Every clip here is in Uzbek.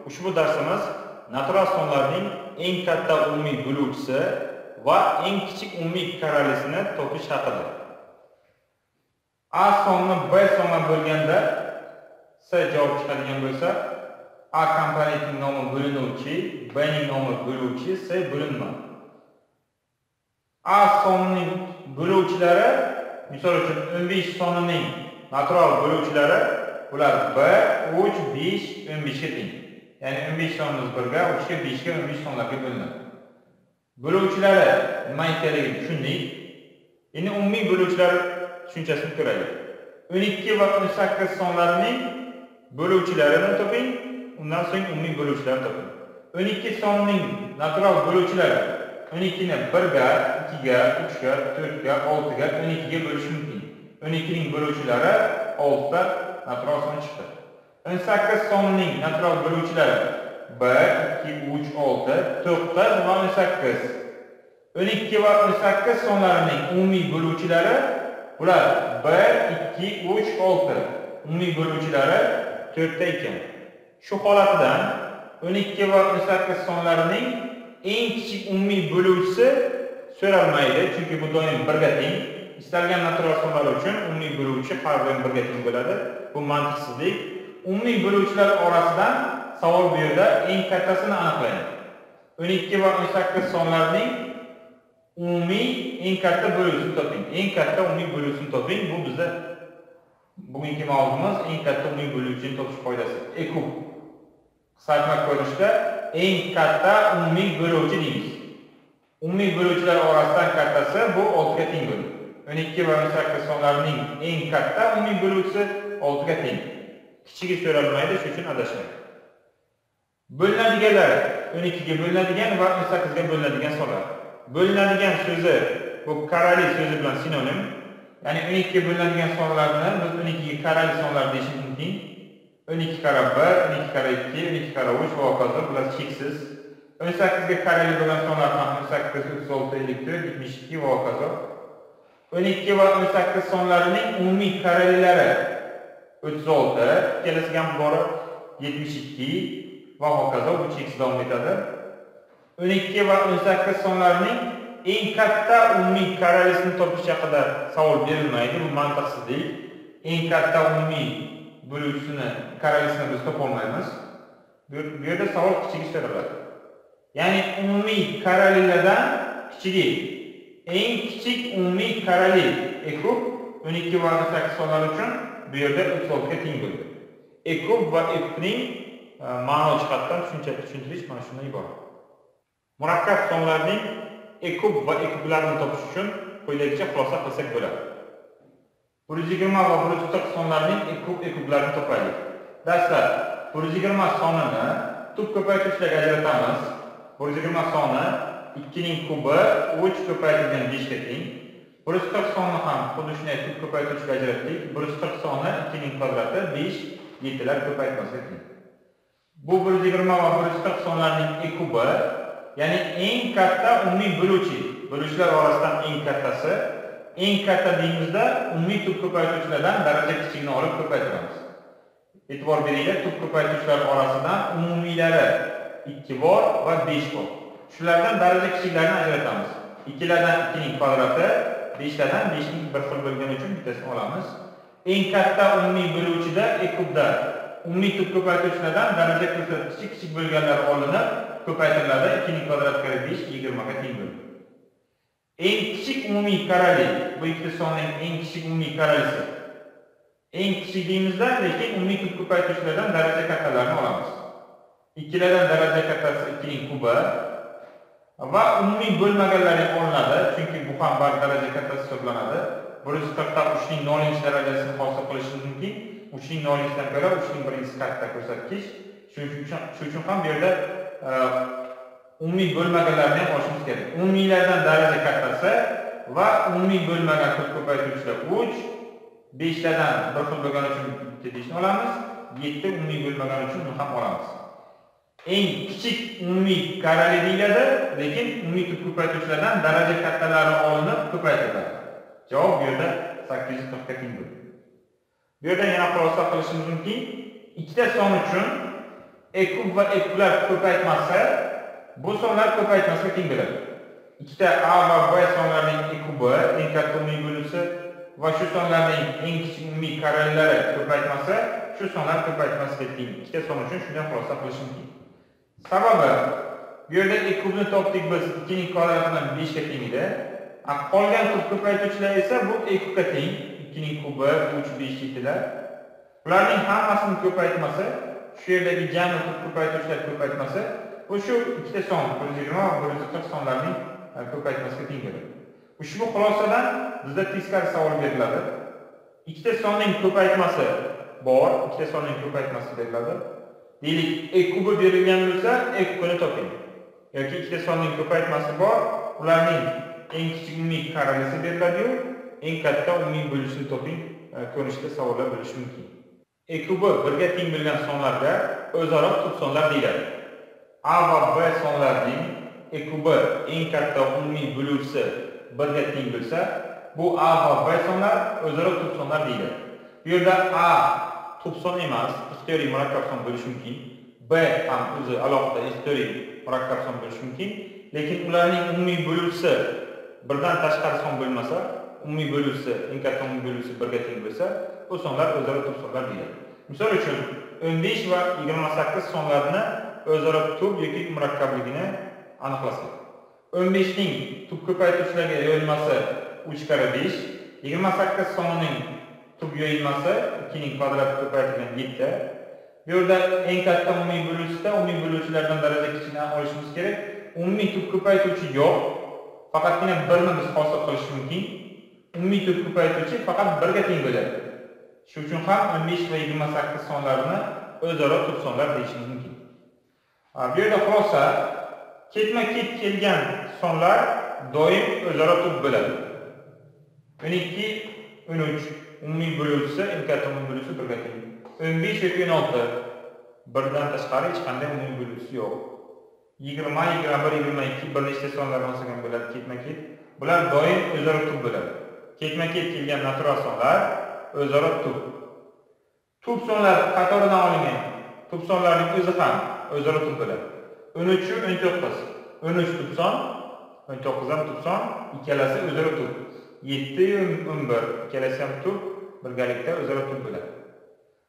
Ushbu darsimiz natural sonlarning eng katta umumiy bo'luvchisi va eng kichik umumiy karalisini topish haqida. A sonni B songa bo'lganda C javob chiqadigan bo'lsa, A komponentning nomi bo'linuvchi, B ning nomi bo'luvchi, C bo'linma. A sonining bo'luvchilari, misol uchun 15 sonining natural bo'luvchilari bular 1, 3, 5, 15 ga teng. Ya'ni 15 sonimiz 1 ga, 3 ga, 5 ga, 15 sonlarga bo'linadi. Bo'luvchilari nima ekanligini tushundik. Endi umumiy bo'luvchilar tushunchasini ko'raylik. 12 va 18 sonlarining bo'luvchilarini toping, undan so'ng umumiy bo'luvchilarni toping. 12 sonining natural bo'luvchilari 12 ni 1 ga, 2 ga, 3 ga, 4 ga, 6 ga, 12 ga bo'lish mumkin. 12 ning bo'luvchilari 6 ta natural son chiqdi. 18 sonining natural bo'luvchilari 1, 2, 3, 6, 9 va 18. 12 va 18 sonlarining umumiy bo'luvchilari ular 1, 2, 3, 6. Umumiy bo'luvchilari 4 ta ekan. Shu holatidan 12 va 18 sonlarining eng kichik umumiy bo'luvchisi so'ralmaydi, chunki bu doim 1 ga teng. Istalgan natural sonlar uchun umumiy bo'luvchi har doim 1 ga teng bo'ladi. Bu mantiqsizlik. Umumiy bo'luvchilar orasidan savol bu yerda eng kattasini aniqlaydi. 12 va 18 sonlarining umumiy eng katta bo'luvchisini toping. Eng katta umumiy bo'luvchisini toping. Bu bizda bugungi mavzuimiz eng katta umumiy bo'luvchini topish qoidasi. E-kub. Qisqartma ko'rinishda eng katta umumiy bo'luvchi deymiz. Umumiy bo'luvchilar orasidan kattasi bu 6 ga teng bo'ladi. 12 va 18 sonlarining eng katta umumiy bo'luvchisi 6 ga teng. Kichigi so'ralmaydi, shuning uchun adashmaydi. Bo'linadiganlar 12 ga bo'linadigan va 18 ga bo'linadigan sonlar. Bo'linadigan so'zi bu karali so'zi bilan sinonim. Ya'ni 12 ga bo'linadigan sonlarni biz 12 ga karali sonlar deyishimiz mumkin. 12 kara 1, 12 kara 2, 12 kara 3 va hokazo, bular cheksiz. 18 ga karali bo'lgan sonlar ham 18, 36, 54, 72 va hokazo. 12 va 18 sonlarining umumiy karalilari 36, kelasiga ham bor 72 va hokazo, bu cheksiz davom etadi. 12 va 18 sonlarining eng katta umumiy karalisini topish haqida savol berilmaydi, bu mantiqsizlik. Eng katta umumiy bo'luvchisini, karalisini biz topa olmaymiz. Bu yerda savol kichigi so'raladi. Ya'ni umumiy karalilardan kichigi, eng kichik umumiy karali e-kub 12 va 18 sonlar uchun bu yerda 36 ga teng bo'ladi. E-kub va e-kubning ma'no jihatdan tushuntirish mana shundan iborat. Murakkab sonlarning e-kub va e-kublarini topish uchun quyidagicha xulosa qilsak bo'ladi. 120 va 140 sonlarning e-kublarini topaylik. Dastlab 120 sonini tub ko'paytirishlarga ajratamiz. 120 soni 2 ning kubi 3 ko'paytirilgan 5 ga teng. 140 sonni ham xuddi shunday tub ko'paytirishga ajratdik. 140 soni 2 ning kvadrati 5 7lar ko'paytmasiga teng. Bu 120 va 140 sonlarning e-kubi, ya'ni eng katta umumiy bo'luvchilar orasidan eng kattasi. Eng katta deymizda umumiy tub ko'paytiruvchilardan daraja kichigini olib ko'paytiramiz. E'tibor beringlar, tub ko'paytiruvchilar orasidan umumiylari 2 bor va 5 bor. Shulardan daraja kichiklarni ajratamiz. 2 lardan 2 ning kvadrati, 5 lardan 5 ning bir xil bo'lgani uchun bittasini olamiz. Eng katta umumiy bo'luvchida e-kubda umumiy tub ko'paytiruvchilardan daraja kichik bo'lganlar olinib ko'paytiriladi. 2 ning kvadrati kara 5 20 ga teng bo'ladi. Eng kichik umumiy karali, bu ikkita sonning eng kichik umumiy karalisi. Eng kichik deymizda, lekin umumiy tub ko'paytiruvchilardan daraja kattalarini olamiz. 2 lardan daraja kattasi 2 ning kubi va umumiy bo'lmaganlari olinadi, chunki bu ham bir daraja kattasi hisoblanadi. 140 ta 3 ning 0 darajasini hosil qilishimiz mumkin. 3 ning 0 dan ko'ra 3 ning 1 katta ko'rsatkich. Shuning uchun ham bu yerda umumiy bo'lmaganlarni ham olishimiz kerak. Umumiylardan daraja kattasi va umumiy bo'lmagan tub ko'paytiruvchilar 3, 5 lardan bir xil bo'lgani uchun bitta deyishni olamiz, 7 umumiy bo'lmagan uchun uni ham olamiz. Eng kichik umumiy karali deyiladi, lekin umumiy tub ko'paytiruvchilardan daraja kattalari olinib ko'paytiriladi. Javob bu yerda 840 ga teng bo'ladi. Bu yerda yana xulosa qilishimiz mumkin. Ikkita son uchun E kub va e kublar ko'paytmasi bu sonlar ko'paytmasiga teng bo'ladi. Ikkita a va b sonlarining e kubi eng katta umumiy bo'luvchisi va shu sonlarning eng kichik umumiy karallari ko'paytmasi shu sonlar ko'paytmasiga teng. Ikkita son uchun shunday xulosa qilish mumkin. Sababi bu yerda e kubni topdik biz 2 ning kvadratidan 5 ga teng edi. Qolgan kub ko'paytuvchilar esa bu e kubga teng. 2 ning kubi 3 5 yetilar. Ularning hammasini ko'paytmasi shu yerdagi jami kub ko'paytuvchilar ko'paytmasi bu shu ikkita son 120 va 140 sonlarning ko'paytmasiga teng bo'ladi. Ushbu xulosadan bizda teskari savol beriladi. Ikkita sonning ko'paytmasi bor, ikkita sonning ko'paytmasi beriladi. Deylik, e kubi berilgan bo'lsa, e kubini toping. Yoki ikkita sonning ko'paytmasi bor, ularning eng kichik umumiy karalisi beriladi-yu, eng katta umumiy bo'lishini toping. Ko'rinishda savollar bo'lishi mumkin. E kubi 1 ga teng bo'lgan sonlarga o'zaro tub sonlar deyiladi. A va B sonlarining e kubi eng katta umumiy bo'luvchisi 1 ga teng bo'lsa, bu A va B sonlar o'zaro tub sonlar deyiladi. Bu yerda A tub son emas, ixtiyoriy murakkab son bo'lishi mumkin. B ham o'zi alohida ixtiyoriy murakkab son bo'lishi mumkin, lekin ularning umumiy bo'luvchisi birdan tashqari son bo'lmasa, umumiy bo'luvchisi eng katta umumiy bo'luvchisi 1 ga teng bo'lsa, bu sonlar o'zaro tub sonlar deyiladi. Misol uchun 15 va 28 sonlarni o'zaro tub yoki murakkabligini aniqlasak. 15 ning tub ko'paytuvchilarga yo'lmasi 3 × 5, 28 sonining tub yo'lmasi 2 ning kvadrati ko'paytirilgan 7. Bu yerda eng katta umumiy bo'luvchisida umumiy bo'luvchilardan daraja kichikni olishimiz kerak. Umumiy tub ko'paytuvchi yo'q, faqatgina 1 ni biz hosil qilish mumkin. Umumiy tub ko'paytuvchi faqat 1 ga teng bo'ladi. Shuning uchun ham 15 va 28 sonlarini o'zaro tub sonlar deyishimiz mumkin. Bu yerda xulosa ketma-ket kelgan sonlar doim o'zaro tub bo'ladi. 12, 13 umumiy bo'luvchisi eng katta umumiy bo'luvchisi 1 ga teng. 15 yoki 16 birdan tashqari hech qanday umumiy bo'luvchisi yo'q. 20, 21, 22 bir nechta sonlar olsak bo'ladi ketma-ket. Bular doim o'zaro tub bo'ladi. Ketma-ket kelgan natural sonlar o'zaro tub. Tub sonlar qatoridan olingan tub sonlarning o'zi ham o'zaro tub bo'ladi. 13 19. 13 tub son, 19 ham tub son, ikkalasi o'zaro tub. 7 11 ikkalasi ham tub, birgalikda o'zaro tub bo'ladi.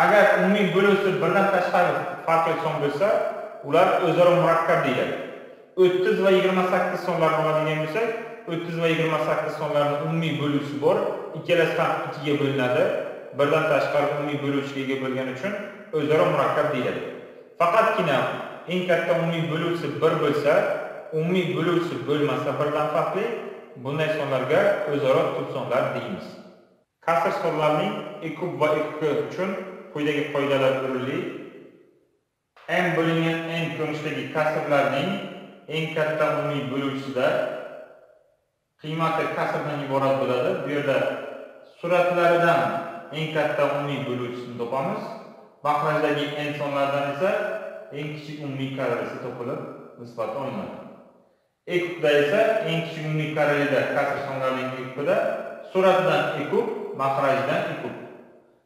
Agar umumiy bo'luvchi birdan tashqari farqli son bo'lsa, ular o'zaro murakkab deyiladi. 30 va 28 sonlarni oladigan bo'lsak, 30 va 28 sonlarning umumiy bo'luvchisi bor, ikkalasi ham 2 ga bo'linadi. Birdan tashqari umumiy bo'luvchiga ega bo'lgani uchun o'zaro murakkab deyiladi. Faqatgina eng katta umumiy bo'luvchisi 1 bo'lsa, umumiy bo'luvchisi bo'lmasa birdan farqli, bunday sonlarga o'zaro tub sonlar deymiz. Kasr sonlarning e kub va e kubga uchun quyidagi qoidalar o'rinli. M bo'lingan n ko'rinishdagi kasrlarning eng katta umumiy bo'luvchisida qiymati kasrdan iborat bo'ladi. Bu yerda suratlaridan eng katta umumiy bo'luvchisini topamiz. Maxrajdagi n sonlardan esa eng kichik umumiy karalisi topilib nisbati olinadi. E kubda esa eng kichik umumiy karalida kasr sonlarining e kubida suratidan e kub, maxrajdan e kub.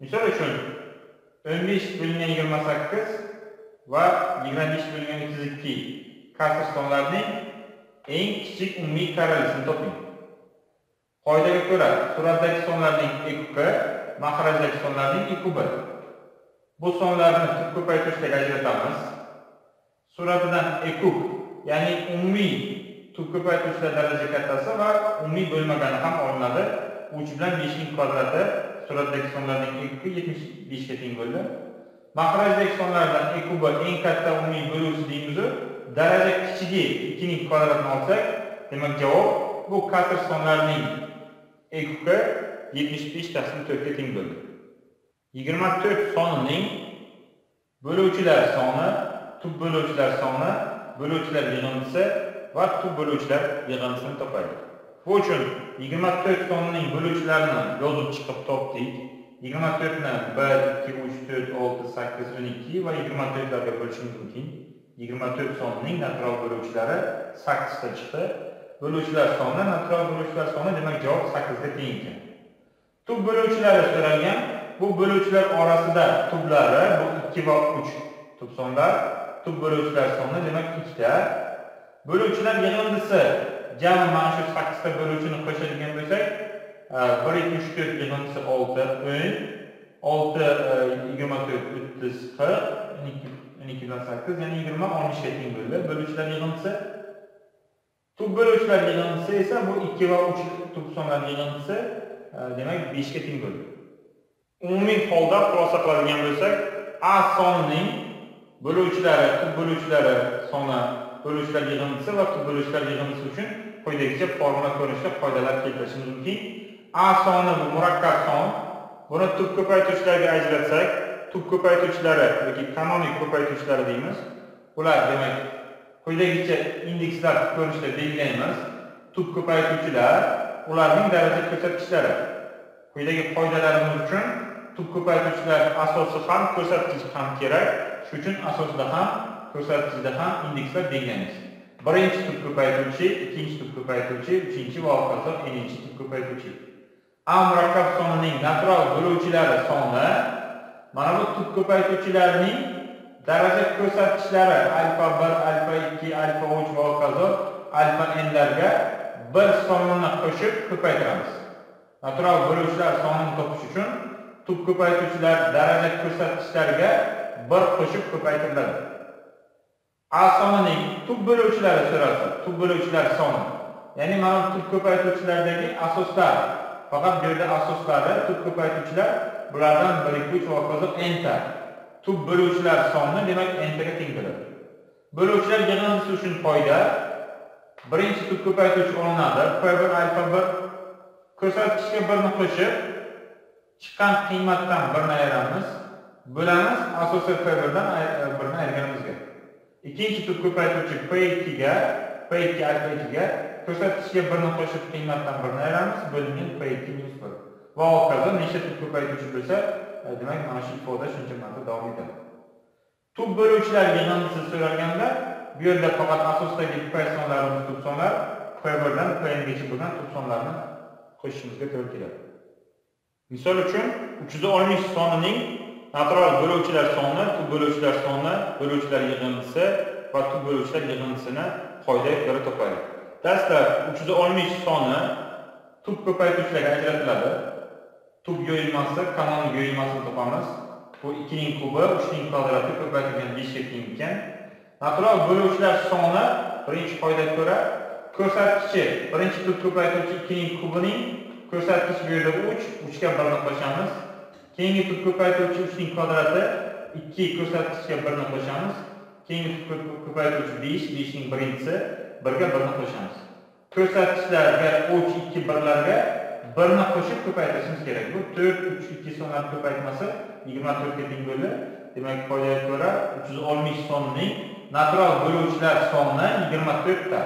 Misol uchun 15 bo'lingan 28 va 25 bo'lingan 32 kasr sonlarining eng kichik umumiy karalisini toping. Qoidaga ko'ra suratdagi sonlarning e kubi, maxrajdagi sonlarning e kubi. Bu sonlarni tub ko'paytirishga ajratamiz. Suratidan e kub, ya'ni umumiy tub ko'paytirishlar daraja kattasi va umumiy bo'lmagani ham olinadi. 3 bilan 5 ning kvadrati suratdagi sonlarning e kubi 75 ga teng bo'ldi. Maxrajdagi sonlardan e kubi eng katta umumiy bo'luvchi deymiz. Daraja kichigi 2 ning kvadratini olsak, demak javob bu kasr sonlarning e kubi 75 taqsim 4 ga teng bo'ldi. 24 sonining bo'luvchilar soni, tub bo'luvchilar soni, bo'luvchilar yig'indisi va tub bo'luvchilar yig'indisini topaylik. Bu uchun 24 sonining bo'luvchilarini yozib chiqib topdik. 24 ni 1, 2, 3, 4, 6, 8, 12 va 24 larga bo'lishimiz mumkin. 24 sonining natural bo'luvchilari 8 ta chiqdi. Bo'luvchilar soni, natural bo'luvchilar soni, demak javob 8 ga teng ekan. Tub bo'luvchilari so'ralgan. Bu bo'luvchilar orasida tublari bu 2 va 3. tub sonlar, tub böluvchilar soni demak 2 ta. Böluvchilar yig'indisi jami mana shu 8 ta böluvchini qo'shadigan bo'lsak, 1 2 3 4 yig'indisi 6 10 6 24 30 40 12 bilan 8 ya'ni 20 60 ga teng bo'ldi. Böluvchilar yig'indisi. Tub böluvchilar yig'indisi esa bu 2 va 3 tub sonlar yig'indisi demak 5 ga teng bo'ldi. Umumiy holda xulosa qiladigan bo'lsak, A sonining böluvchilari, tub böluvchilari soni, böluvchilar yig'indisi va tub böluvchilar yig'indisi uchun quyidagicha formula ko'rinishida qoidalar keltirishimiz mumkin. A soni bu murakkab son. Buni tub ko'paytiruvchilarga ajratsak, tub ko'paytiruvchilari yoki kanonik ko'paytiruvchilari deymiz. Ular demak quyidagicha indekslar ko'rinishida belgilaymiz. Tub ko'paytiruvchilar, ularning daraja ko'rsatkichlari. Quyidagi qoidalarimiz uchun tub ko'paytiruvchilar asosi ham, ko'rsatkichi ham kerak. Shuning uchun asosida ham, ko'rsatkichida ham indekslar belgilaymiz. Birinchi tub ko'paytiruvchi, ikkinchi tub ko'paytiruvchi, uchinchi va hokazo n'inchi tub ko'paytiruvchi. A murakkab sonining natural böluvchilari soni mana bu tub ko'paytiruvchilarining daraja ko'rsatkichlari alfa 1, alfa 2, alfa 3 va hokazo alfa n'larga bir sonini qo'shib ko'paytiramiz. Natural böluvchilar sonini topish uchun tub ko'paytiruvchilar daraja ko'rsatkichlariga bir qo'shib ko'paytiriladi. A sonining tub böluvchilari so'ralsa, tub böluvchilar soni, ya'ni mana tub ko'paytiruvchilardagi asoslar, faqat bu yerda asoslari tub ko'paytiruvchilar, bulardan 1 2 3 va hokazo n ta. Tub böluvchilar soni demak n taga teng bo'ladi. Böluvchilar yig'indisi uchun qoida: birinchi tub ko'paytiruvchi olinadi, P1 alfa 1 ko'rsatkichga 1 ni qo'shib, chiqqan qiymatdan 1 ni ayiramiz, bo'lamiz asosiy P1 dan 1 ni ayirganimizga. Ikkinchi tub ko'paytiruvchi P2 ga, P2 alfa 2 ga ko'rsatkichga 1 ni qo'shib qiymatdan 1 ni ayiramiz, bo'lingan P2 minus 1. Va hokazo nechta tub ko'paytiruvchi bo'lsa, demak mana shu ifoda shuncha marta davom etadi. Tub böluvchilar yig'indisi so'ralganda, bu yerda faqat asosdagi P sonlarimiz tub sonlar, P1 dan Pn gacha bo'lgan tub sonlarni qo'shishimizga to'g'ri keladi. Misol uchun 360 sonining natural böluvchilar soni, tub böluvchilar soni, böluvchilar yig'indisi va tub böluvchilar yig'indisini qoidaga ko'ra topaylik. Dastlab 360 soni tub ko'paytiruvchilarga ajratiladi. Tub yo'yilmasi, kanonik yo'yilmasini topamiz. Bu 2 ning kubi, 3 ning kvadrati ko'paytirilgan 5 ga teng ekan. Natural böluvchilar soni birinchi qoidaga ko'ra ko'rsatkichi, birinchi tub ko'paytiruvchi 2 ning kubining ko'rsatkichi bu yerda 3, 3 ga 1 ni qo'shamiz. Keyingi tub ko'paytiruvchi 3 ning kvadrati 2 ko'rsatkichga 1 ni qo'shamiz. Keyingi tub ko'paytiruvchi 5, 5 ning birinchisi 1 ga 1 ni qo'shamiz. Ko'rsatkichlarga 3, 2 birlarga 1 ni qo'shib ko'paytirishimiz kerak. Bu 4, 3, 2 sonlar ko'paytmasi 24 ga teng bo'ldi. Demak, qoidaga ko'ra 360 sonning natural böluvchilar soni 24 ta.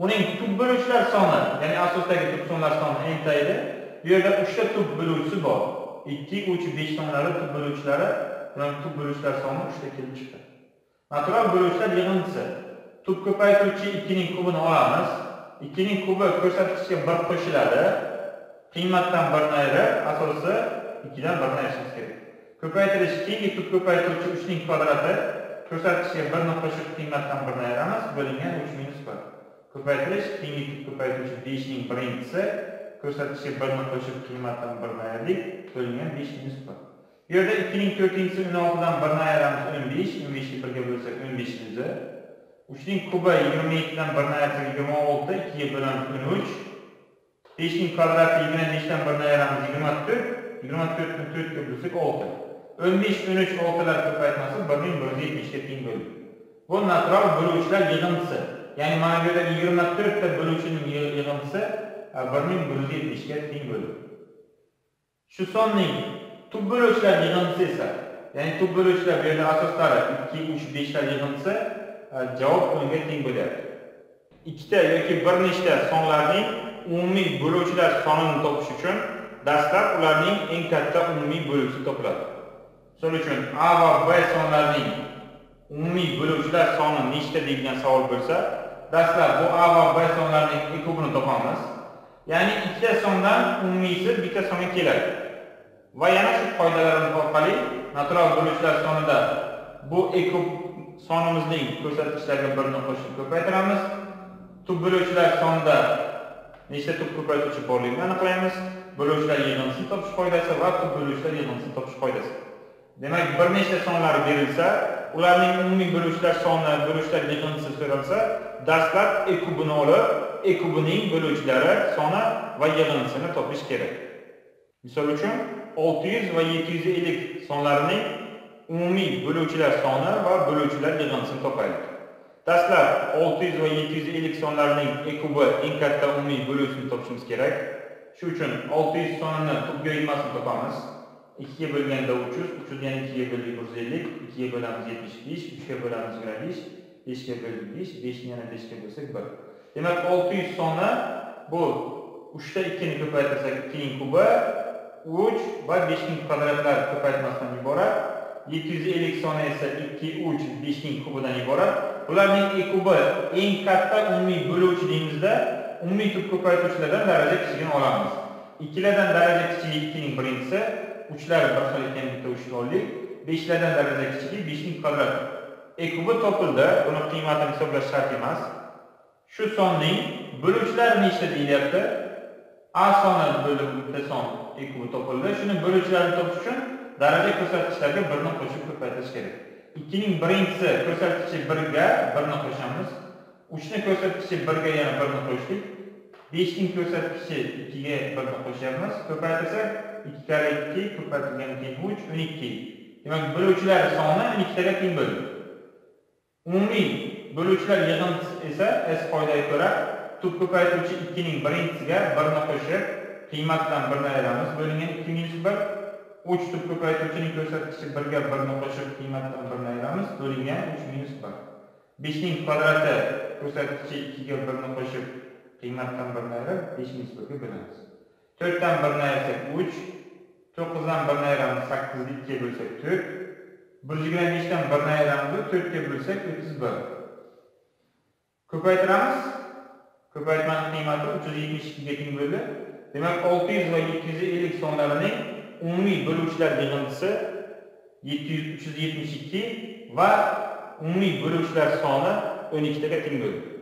Uning tub böluvchilar soni, ya'ni asosdagi tub sonlar soni n ta edi. Bu yerda 3 ta tub böluvchisi bor. 2, 3, 5 sonlari tub böluvchilari, demak tub böluvchilar soni 3 ta kelib chiqdi. Natural böluvchilar yig'indisi. Tub ko'paytiruvchi 2 ning kubini olamiz. 2 ning kubi ko'rsatkichga 1 qo'shiladi. Qiymatdan 1 ni ayirib, asosi 2 dan 1 ni ayirishimiz kerak. Ko'paytirish keyingi tub ko'paytiruvchi 3 ning kvadrati ko'rsatkichga 1 ni qo'shib qiymatdan 1 ni ayiramiz, bo'lingan 3 minus 1. Ko'paytirish keyingi tub ko'paytiruvchi 5 ning birinchisi ko'rsatkichga 1 ni qo'shib qiymatdan 1 ni ayirdik, bo'lingan 5 minus 1. Bu yerda 2 ning 4-inchisi 16 dan 1 ni ayiramiz, 15, 15 ni 1 ga bo'lsak 15 o'zi. 3 ning kubi 27 dan 1 ni ayirsak 26, 2 ga bo'lamiz 13. 5 ning kvadrati 25 dan 1 ni ayiramiz 24, 24 ni 4 ga bo'lsak 6. 15, 13, 6lar ko'paytmasi 1170 ga teng bo'ldi. Bu natural böluvchilar yig'indisi. Ya'ni mana bu yerda 24 ta böluvchining yig'indisi 1170 ga teng bo'ldi. Shu sonning tub böluvchilar yig'indisi esa, ya'ni tub böluvchilar bu yerda asoslari 2, 3, 5 lar yig'indisi javob unga teng bo'lyapti. Ikkita yoki bir nechta sonlarning umumiy böluvchilar sonini topish uchun dastlab ularning eng katta umumiy böluvchisi topiladi. Misol uchun A va B sonlarining umumiy böluvchilar soni nechta degan savol bo'lsa, dastlab bu A va B sonlarining kubini topamiz. Ya'ni ikkita sondan umumiysi bitta songa keladi. Va yana shu qoidalarimiz orqali natural böluvchilar sonida bu ekub sonimizning ko'rsatkichlariga 1 ni qo'shib ko'paytiramiz. Tub bo'luvchilar sonida nechta tub ko'paytiruvchi borligini aniqlaymiz. Bo'luvchilar yig'indisini topish qoidasi va tub bo'luvchilar yig'indisini topish qoidasi. Demak, bir nechta sonlar berilsa, ularning umumiy bo'luvchilar soni, bo'luvchilar yig'indisi so'ralsa, dastlab ekubini olib, ekubining bo'luvchilari soni va yig'indisini topish kerak. Misol uchun 600 va 750 sonlarining umumiy bo'luvchilar soni va bo'luvchilar yig'indisini topaylik. Dastlab 600 va 750 sonlarining ekubi eng katta umumiy bo'luvchisini topishimiz kerak. Shu uchun 600 sonini tubga yig'masini topamiz. 2 ga bo'lganda 300, 300 yani 2 ga bo'ldik 150, 2 ga bo'lamiz 75, 3 ga bo'lamiz 25, 5 ga bo'ldik 5, 5 ni yana 5 ga bo'lsak 1. Demak 600 soni bu 3 ta 2 ni ko'paytirsak 2 ning kubi, 3 va 5 ning kvadratlar ko'paytmasdan iborat. 750 soni esa 2, 3, 5 ning kubidan iborat. Bularning ekubi eng katta umumiy bo'luvchi deymizda, umumiy tub ko'paytiruvchilardan daraja kichigini olamiz. 2 lardan daraja kichigi 2 ning birinchisi, 3 lar bir xil ekan bitta 3 oldik. 5 lardan daraja kichigi 5 ning kvadrati. Ekubi topildi. Buni qiymatini hisoblash shart emas. Shu sonning bo'luvchilari nechta deyilyapti? A soni bo'lib bitta son ekubi topildi. Shuni bo'luvchilarini topish uchun daraja ko'rsatkichlariga 1 ni qo'shib ko'paytirish kerak. 2 ning birinchisi ko'rsatkichi 1 ga 1 ni qo'shamiz. 3 ning ko'rsatkichi 1 ga yana 1 ni qo'shdik. 5 ning ko'rsatkichi 2 ga 1 ni qo'shamiz. Ko'paytirsak 2 kare 2 ko'paytirgan 3 12. Demak, bo'luvchilar soni 12 taga teng bo'ldi. Umumiy bo'luvchilar yig'indisi esa S qoidaga ko'ra tub ko'paytiruvchi 2 ning birinchisiga 1 ni qo'shib, qiymatdan 1 ni ayiramiz. Bo'lingan 2 minus 1. 3 tub ko'paytiruvchining ko'rsatkichi 1 ga 1 ni qo'shib, qiymatdan 1 ni ayiramiz. Bo'lingan 3 minus 1. 5 ning kvadrati ko'rsatkichi 2 ga 1 ni qo'shib, qiymatdan 1 ni ayirib, 5 minus 1 ga bo'lamiz. 4 dan 1 ni ayirsak 3, 9 dan 1 ni ayiramiz, 8 ni 2 ga bo'lsak 4. 125 dan 1 ni ayiramiz, 4 ga bo'lsak 31. Ko'paytiramiz. Ko'paytmaning qiymati 372 ga teng bo'ldi. Demak, 600 va 750 sonlarining umumiy bo'luvchilar yig'indisi 372 va umumiy bo'luvchilar soni 12 taga teng bo'ldi.